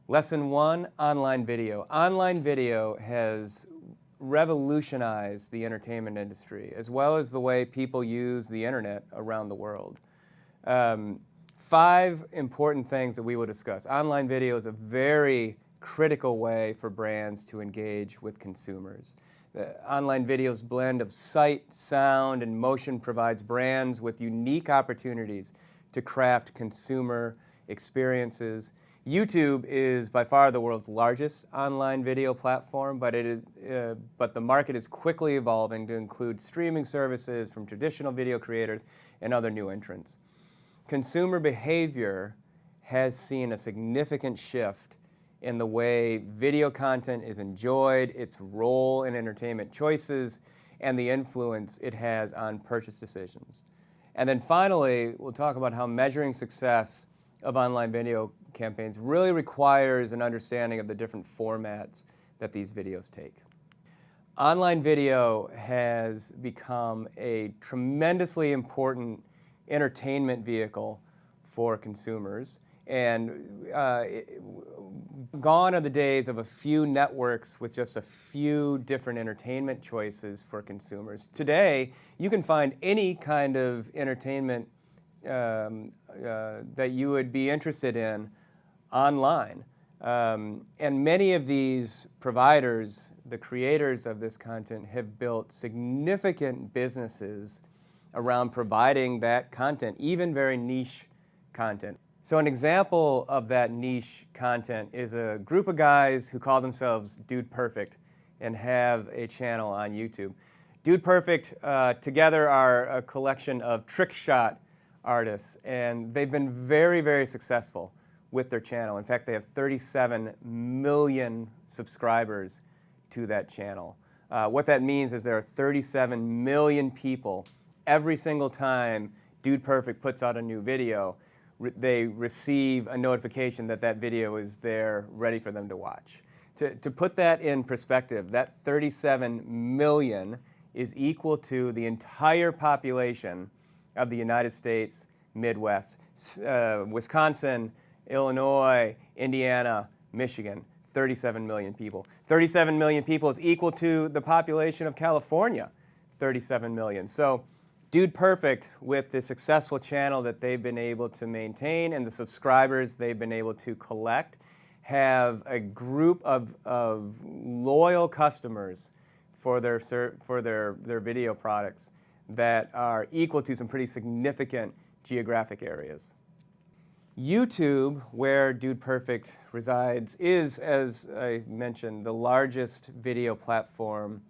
Lesson 1, online video. Online video has revolutionized the entertainment industry, as well as the way people use the internet around the world. 5 important things that we will discuss. Online video is a very critical way for brands to engage with consumers. The online video's blend of sight, sound, and motion provides brands with unique opportunities to craft consumer experiences. YouTube is by far the world's largest online video platform, but the market is quickly evolving to include streaming services from traditional video creators and other new entrants. Consumer behavior has seen a significant shift in the way video content is enjoyed, its role in entertainment choices, and the influence it has on purchase decisions. And then finally, we'll talk about how measuring success of online video campaigns really requires an understanding of the different formats that these videos take. Online video has become a tremendously important entertainment vehicle for consumers, and gone are the days of a few networks with just a few different entertainment choices for consumers. Today, you can find any kind of entertainment that you would be interested in online. And many of these providers, the creators of this content, have built significant businesses around providing that content, even very niche content. So an example of that niche content is a group of guys who call themselves Dude Perfect and have a channel on YouTube. Dude Perfect together are a collection of trick shot artists, and they've been very, very successful with their channel. In fact, they have 37 million subscribers to that channel. What that means is there are 37 million people every single time Dude Perfect puts out a new video, they receive a notification that that video is there ready for them to watch. To put that in perspective, that 37 million is equal to the entire population of the United States Midwest, Wisconsin, Illinois, Indiana, Michigan, 37 million people. 37 million people is equal to the population of California, 37 million. So Dude Perfect, with the successful channel that they've been able to maintain and the subscribers they've been able to collect, have a group of loyal customers for their video products that are equal to some pretty significant geographic areas. YouTube, where Dude Perfect resides, is, as I mentioned, the largest video platform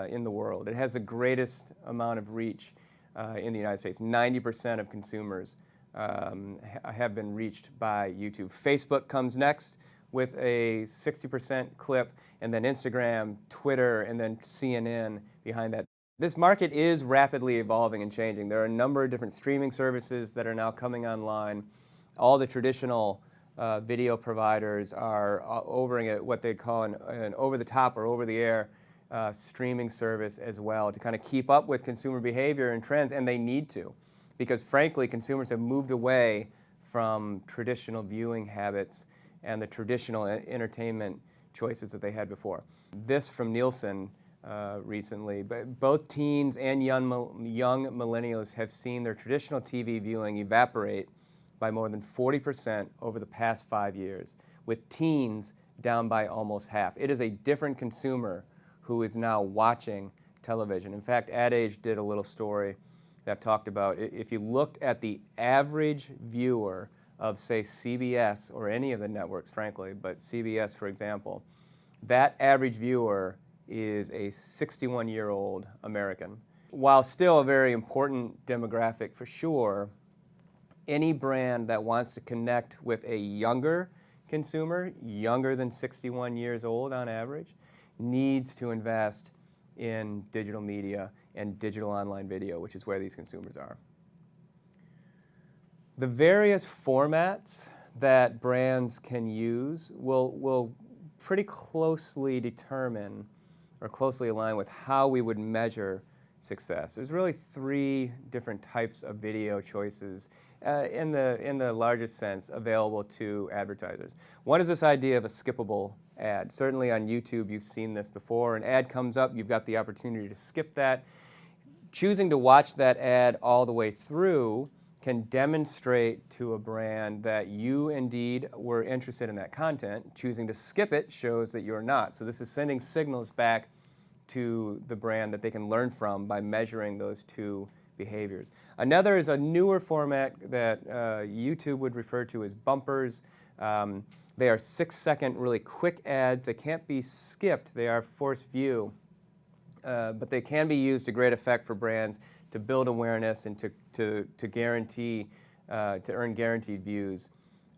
in the world. It has the greatest amount of reach in the United States. 90% of consumers have been reached by YouTube. Facebook comes next with a 60% clip, and then Instagram, Twitter, and then CNN behind that. This market is rapidly evolving and changing. There are a number of different streaming services that are now coming online. All the traditional video providers are offering what they call an over-the-top or over-the-air streaming service as well to kind of keep up with consumer behavior and trends, and they need to, because frankly, consumers have moved away from traditional viewing habits and the traditional entertainment choices that they had before. This from Nielsen recently, but both teens and young millennials have seen their traditional TV viewing evaporate by more than 40% over the past 5 years, with teens down by almost half. It is a different consumer who is now watching television. In fact, Ad Age did a little story that talked about if you looked at the average viewer of, say, CBS or any of the networks, frankly, but CBS, for example, that average viewer is a 61-year-old American. While still a very important demographic for sure, any brand that wants to connect with a younger consumer, younger than 61 years old on average, needs to invest in digital media and digital online video, which is where these consumers are. The various formats that brands can use will pretty closely determine or closely align with how we would measure success. There's really 3 different types of video choices in the largest sense available to advertisers. One is this idea of a skippable ad. Certainly on YouTube you've seen this before. An ad comes up, you've got the opportunity to skip that. Choosing to watch that ad all the way through can demonstrate to a brand that you indeed were interested in that content. Choosing to skip it shows that you're not. So this is sending signals back to the brand that they can learn from by measuring those 2 behaviors. Another is a newer format that YouTube would refer to as bumpers. They are 6-second, really quick ads. They can't be skipped. They are force view. But they can be used to great effect for brands to build awareness and to guarantee, to earn guaranteed views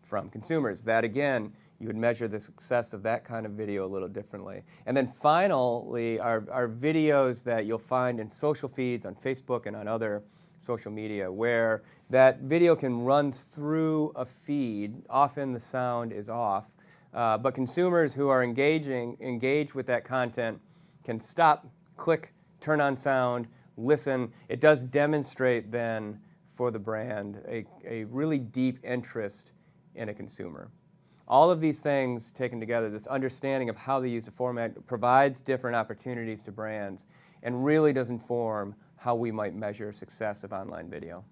from consumers. That again, you would measure the success of that kind of video a little differently. And then finally, are videos that you'll find in social feeds on Facebook and on other social media, where that video can run through a feed. Often the sound is off, but consumers who are engaged with that content can stop, click, turn on sound, listen. It does demonstrate then for the brand a really deep interest in a consumer. All of these things taken together, this understanding of how they use the format, provides different opportunities to brands and really does inform how we might measure success of online video.